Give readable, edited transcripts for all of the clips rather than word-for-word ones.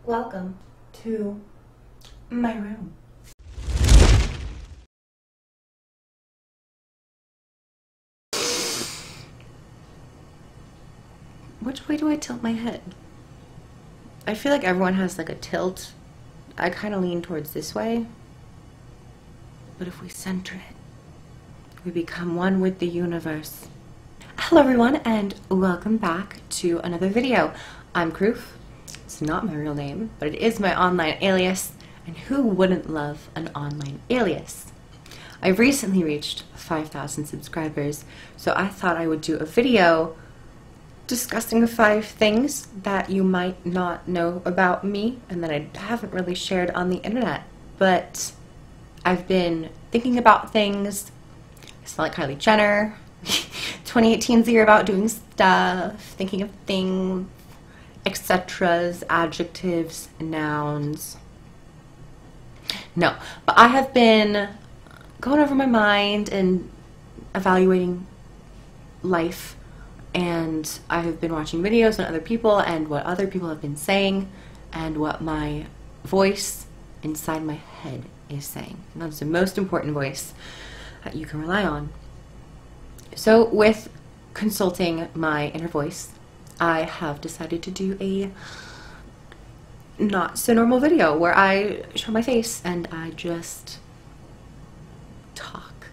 Welcome to my room. Which way do I tilt my head? I feel like everyone has like a tilt. I kind of lean towards this way. But if we center it, we become one with the universe. Hello everyone and welcome back to another video. I'm Kroof. It's not my real name, but it is my online alias, and who wouldn't love an online alias? I recently reached 5,000 subscribers, so I thought I would do a video discussing 5 things that you might not know about me and that I haven't really shared on the internet. But I've been thinking about things. I sound like Kylie Jenner. 2018's the year about doing stuff, thinking of things, etc's, adjectives, nouns. No, but I have been going over my mind and evaluating life, and I have been watching videos on other people and what other people have been saying and what my voice inside my head is saying. And that's the most important voice that you can rely on. So with consulting my inner voice, I have decided to do a not so normal video where I show my face and I just talk.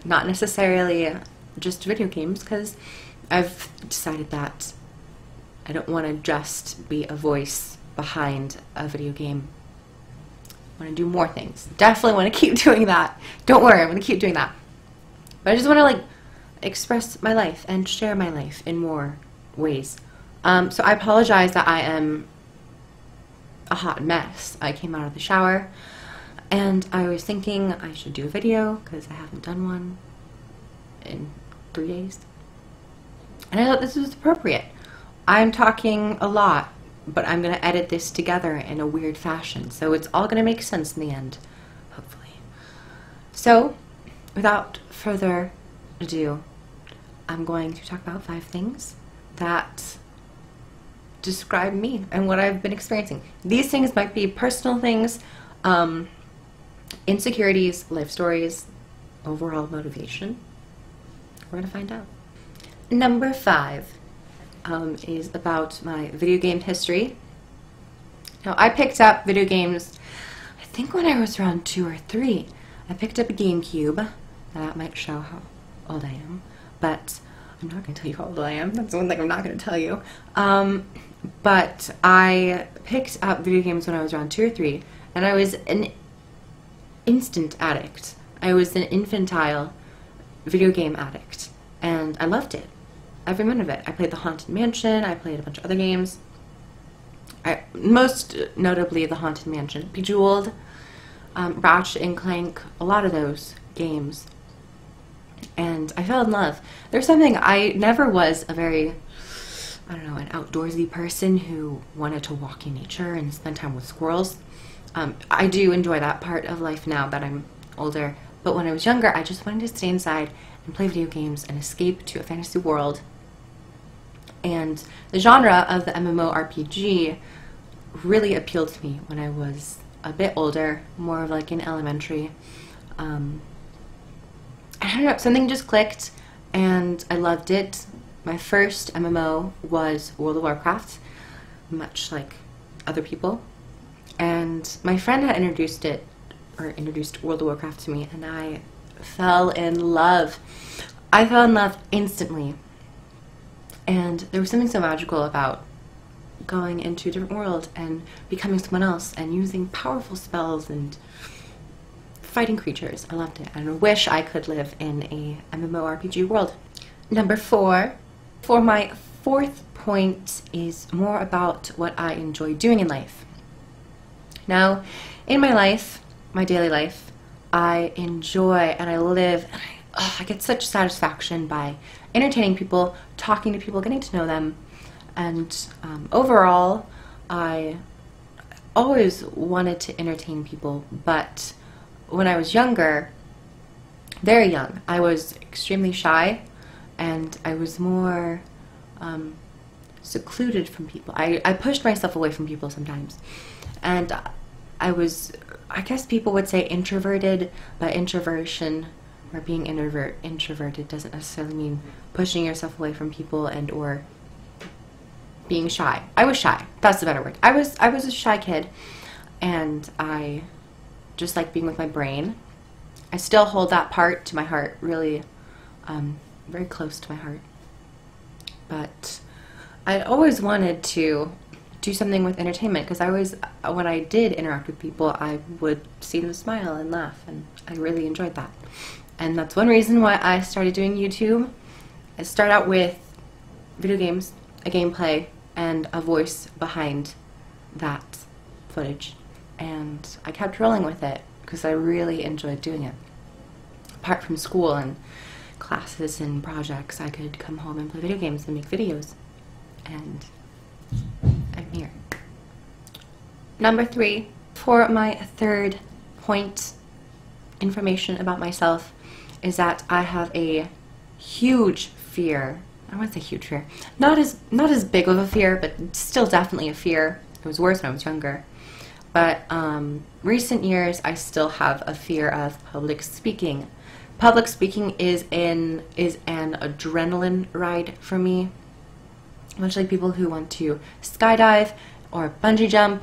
Not necessarily just video games, because I've decided that I don't want to just be a voice behind a video game. I want to do more things. Definitely want to keep doing that. Don't worry, I'm going to keep doing that. But I just want to like express my life and share my life in more ways. So I apologize that I am a hot mess. I came out of the shower and I was thinking I should do a video because I haven't done one in 3 days. And I thought this was appropriate. I'm talking a lot, but I'm going to edit this together in a weird fashion, so it's all going to make sense in the end, hopefully. So, without further ado, I'm going to talk about 5 things that describe me and what I've been experiencing. These things might be personal things, insecurities, life stories, overall motivation. We're going to find out. Number 5 is about my video game history. Now, I picked up video games, I think when I was around 2 or 3. I picked up a GameCube. Now, that might show how old I am, but I'm not going to tell you how old I am. That's one thing I'm not going to tell you. But I picked up video games when I was around 2 or 3, and I was an instant addict. I was an infantile video game addict, and I loved it. Every minute of it. I played the Haunted Mansion, I played a bunch of other games. Most notably the Haunted Mansion. Bejeweled, Ratchet and Clank, a lot of those games. And I fell in love. There's something, I never was a very, I don't know, an outdoorsy person who wanted to walk in nature and spend time with squirrels. I do enjoy that part of life now that I'm older. But when I was younger, I just wanted to stay inside and play video games and escape to a fantasy world. And the genre of the MMORPG really appealed to me when I was a bit older, more of like in elementary. I don't know, something just clicked and I loved it. My first MMO was World of Warcraft, much like other people. And my friend had introduced World of Warcraft to me, and I fell in love. I fell in love instantly. And there was something so magical about going into a different world and becoming someone else and using powerful spells and fighting creatures. I loved it, and I wish I could live in a MMORPG world. Number 4. For my 4th point is more about what I enjoy doing in life. Now, in my life, my daily life, I enjoy and I live, and I get such satisfaction by entertaining people, talking to people, getting to know them, and overall, I always wanted to entertain people, but when I was younger, very young, I was extremely shy, and I was more secluded from people. I pushed myself away from people sometimes. And I guess people would say introverted, but introversion or being introverted doesn't necessarily mean pushing yourself away from people and or being shy. I was shy. That's the better word. I was a shy kid, and I just like being with my brain. I still hold that part to my heart, really, very close to my heart. But I always wanted to do something with entertainment, because when I did interact with people, I would see them smile and laugh, and I really enjoyed that. And that's one reason why I started doing YouTube. I started out with video games, a gameplay, and a voice behind that footage. And I kept rolling with it because I really enjoyed doing it. Apart from school and classes and projects, I could come home and play video games and make videos. And I'm here. Number 3, for my third point, information about myself, is that I have a huge fear. I wouldn't say huge fear. Not as big of a fear, but still definitely a fear. It was worse when I was younger. But recent years, I still have a fear of public speaking. Public speaking is an adrenaline ride for me. Much like people who want to skydive or bungee jump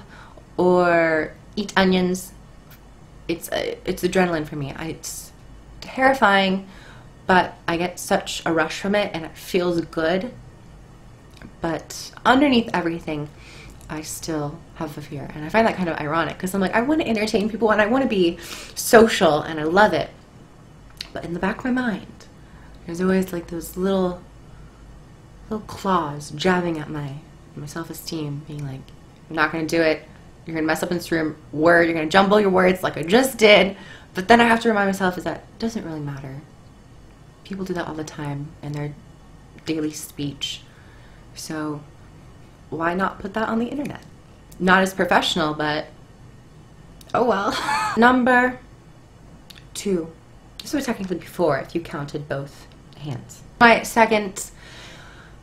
or eat onions. It's adrenaline for me. It's terrifying, but I get such a rush from it and it feels good. But underneath everything, I still have a fear. And I find that kind of ironic, because I'm like, I want to entertain people and I want to be social and I love it. But in the back of my mind, there's always like those little claws jabbing at my self-esteem, being like, you're not going to do it. You're going to mess up in this room word. You're going to jumble your words like I just did. But then I have to remind myself is that it doesn't really matter. People do that all the time in their daily speech. So why not put that on the internet? Not as professional, but oh well. Number 2. This was technically before, if you counted both hands. My second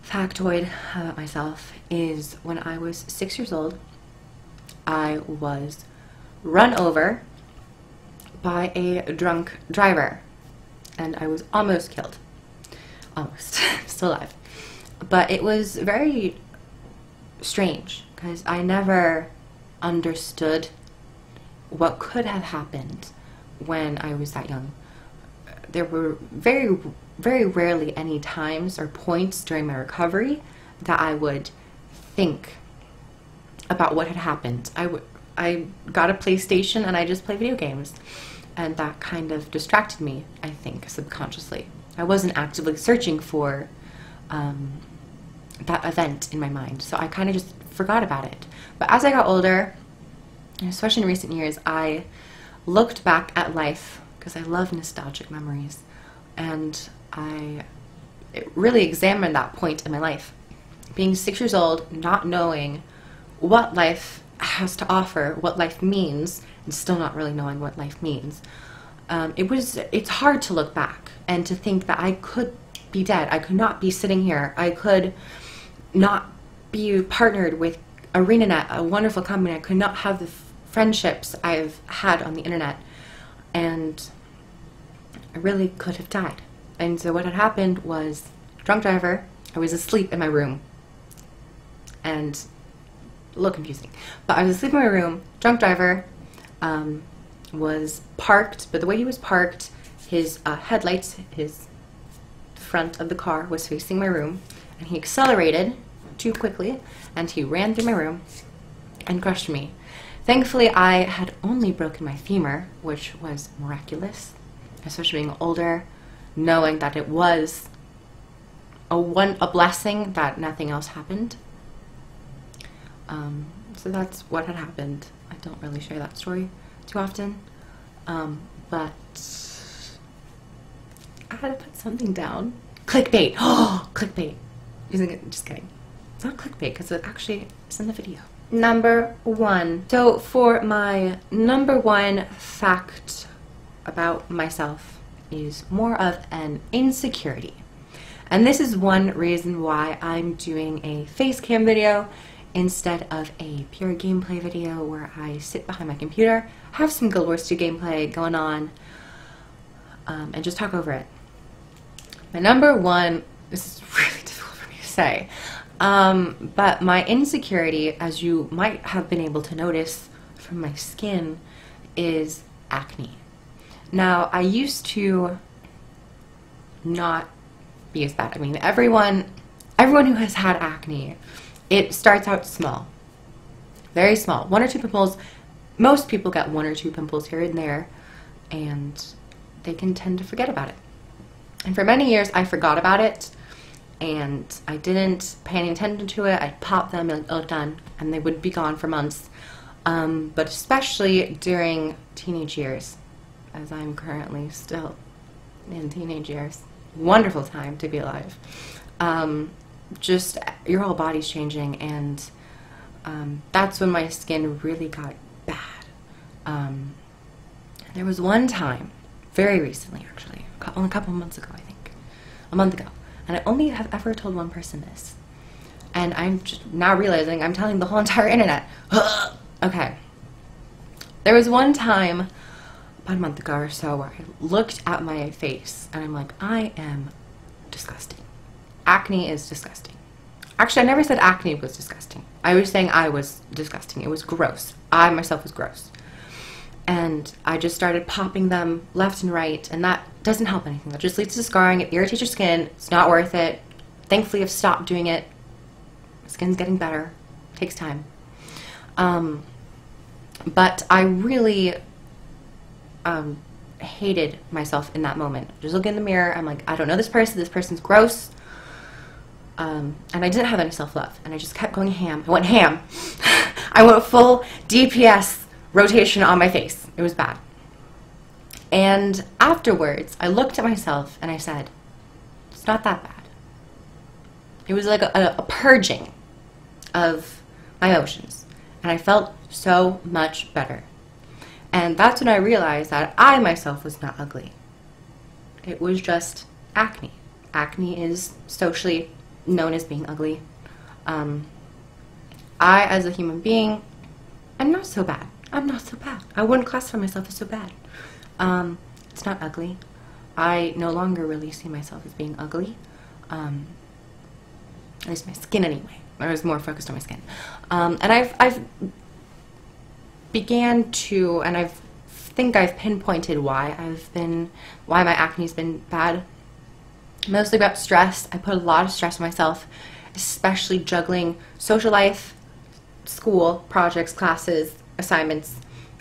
factoid about myself is when I was 6 years old, I was run over by a drunk driver, and I was almost killed. Almost. Still alive. But it was very strange, because I never understood what could have happened when I was that young. There were very, very rarely any times or points during my recovery that I would think about what had happened. I got a PlayStation and I just play video games, and that kind of distracted me, I think, subconsciously. I wasn't actively searching for that event in my mind, so I kind of just forgot about it. But as I got older, and especially in recent years, I looked back at life, because I love nostalgic memories, and I really examined that point in my life. Being 6 years old, not knowing what life has to offer, what life means, and still not really knowing what life means. It's hard to look back and to think that I could be dead. I could not be sitting here. I could not be partnered with ArenaNet, a wonderful company. I could not have the friendships I've had on the internet. And I really could have died. And so what had happened was, drunk driver, I was asleep in my room. And a little confusing. But I was asleep in my room, drunk driver was parked, but the way he was parked, his headlights, his front of the car was facing my room, and he accelerated too quickly, and he ran through my room and crushed me. Thankfully, I had only broken my femur, which was miraculous, especially being older, knowing that it was a blessing that nothing else happened. So that's what had happened. I don't really share that story too often, but I had to put something down. Clickbait! Oh, clickbait! Just kidding. It's not clickbait, because it actually is in the video. Number 1. So for my number 1 fact about myself is more of an insecurity. And this is one reason why I'm doing a face cam video instead of a pure gameplay video where I sit behind my computer, have some Guild Wars 2 gameplay going on, and just talk over it. My number one, this is really difficult for me to say, but my insecurity, as you might have been able to notice from my skin, is acne. Now, I used to not be as bad. I mean, everyone who has had acne, it starts out small, very small, 1 or 2 pimples. Most people get 1 or 2 pimples here and there, and they can tend to forget about it. And for many years, I forgot about it, and I didn't pay any attention to it. I'd pop them and like, oh, done, and they would be gone for months. But especially during teenage years, as I'm currently still in teenage years, wonderful time to be alive. Just your whole body's changing, and that's when my skin really got bad. There was one time, very recently actually, only a couple months ago, I think, a month ago, and I only have ever told one person this, and I'm just now realizing I'm telling the whole entire internet. Okay, there was one time about a month ago or so where I looked at my face and I'm like, I am disgusting. Acne is disgusting. Actually, I never said acne was disgusting. I was saying I was disgusting. It was gross. I myself was gross. And I just started popping them left and right, and that doesn't help anything. That just leads to scarring. It irritates your skin. It's not worth it. Thankfully, I've stopped doing it. My skin's getting better. It takes time. But I really hated myself in that moment. Just look in the mirror. I'm like, I don't know this person. This person's gross. And I didn't have any self-love. And I just kept going ham. I went ham. I went full DPS rotation on my face. It was bad. And afterwards, I looked at myself and I said, it's not that bad. It was like a purging of my emotions. And I felt so much better. And that's when I realized that I myself was not ugly. It was just acne. Acne is socially known as being ugly. I, as a human being, am not so bad. I'm not so bad. I wouldn't classify myself as so bad. It's not ugly. I no longer really see myself as being ugly. At least my skin anyway. I was more focused on my skin. And I've began to, and I think I've pinpointed why my acne's been bad. Mostly about stress. I put a lot of stress on myself, especially juggling social life, school, projects, classes, assignments,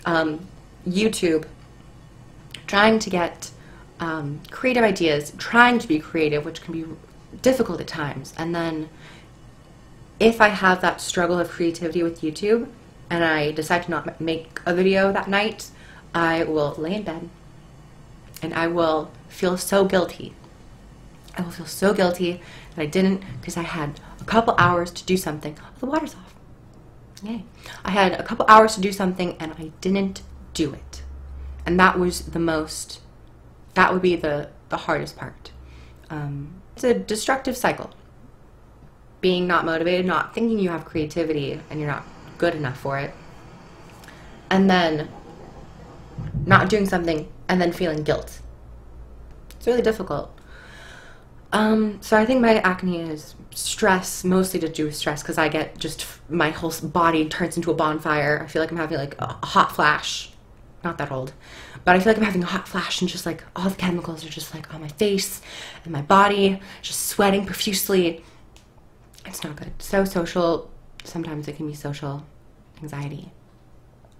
YouTube, trying to get creative ideas, trying to be creative, which can be difficult at times. And then if I have that struggle of creativity with YouTube and I decide to not make a video that night, I will lay in bed and I will feel so guilty. I will feel so guilty that I didn't, because I had a couple hours to do something. Oh, the water's off. Yay. I had a couple hours to do something and I didn't do it. And that was that would be the hardest part. It's a destructive cycle. Being not motivated, not thinking you have creativity and you're not good enough for it. And then not doing something and then feeling guilt. It's really difficult. So I think my acne is stress, mostly to do with stress, because I get just, my whole body turns into a bonfire. I feel like I'm having like a hot flash. Not that old. But I feel like I'm having a hot flash and just like all the chemicals are just like on my face and my body, just sweating profusely. It's not good. So social, sometimes it can be social anxiety.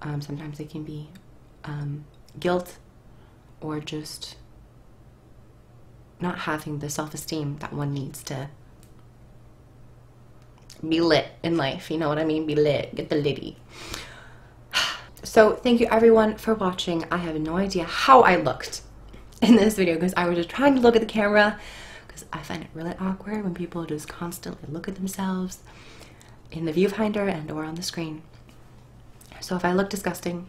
Sometimes it can be guilt or just not having the self-esteem that one needs to be lit in life. You know what I mean? Be lit. Get the litty. So thank you everyone for watching. I have no idea how I looked in this video because I was just trying to look at the camera, because I find it really awkward when people just constantly look at themselves in the viewfinder and or on the screen. So if I look disgusting,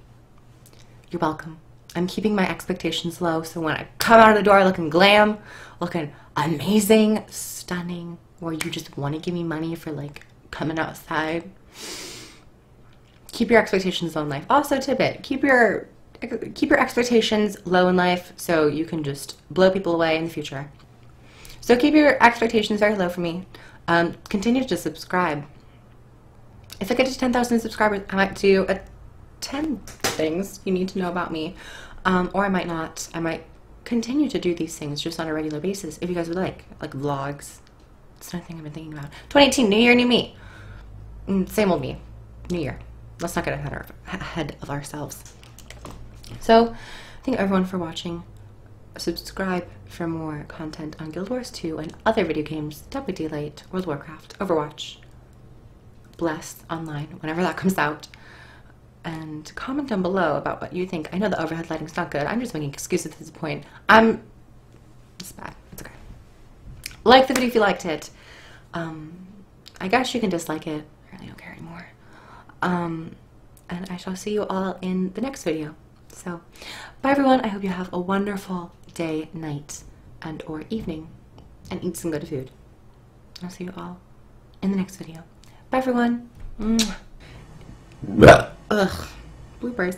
you're welcome. I'm keeping my expectations low, so when I come out of the door looking glam, looking amazing, stunning, or you just want to give me money for like coming outside, keep your expectations low in life. Also, tidbit, keep your expectations low in life so you can just blow people away in the future. So keep your expectations very low for me. Continue to subscribe. If I get to 10,000 subscribers, I might do a 10 things you need to know about me, or I might not. I might continue to do these things just on a regular basis if you guys would like vlogs. It's another thing I've been thinking about. 2018, new year, new me. Same old me, new year. Let's not get ahead of ourselves. So thank everyone for watching. Subscribe for more content on Guild Wars 2 and other video games, Dead by Daylight, World of Warcraft, Overwatch, Bless Online, whenever that comes out. And comment down below about what you think. I know the overhead lighting's not good. I'm just making excuses at this point. It's bad. It's okay. Like the video if you liked it. I guess you can dislike it. I really don't care anymore. And I shall see you all in the next video. So, bye everyone. I hope you have a wonderful day, night, and or evening. And eat some good food. I'll see you all in the next video. Bye everyone. Ugh. Bloopers.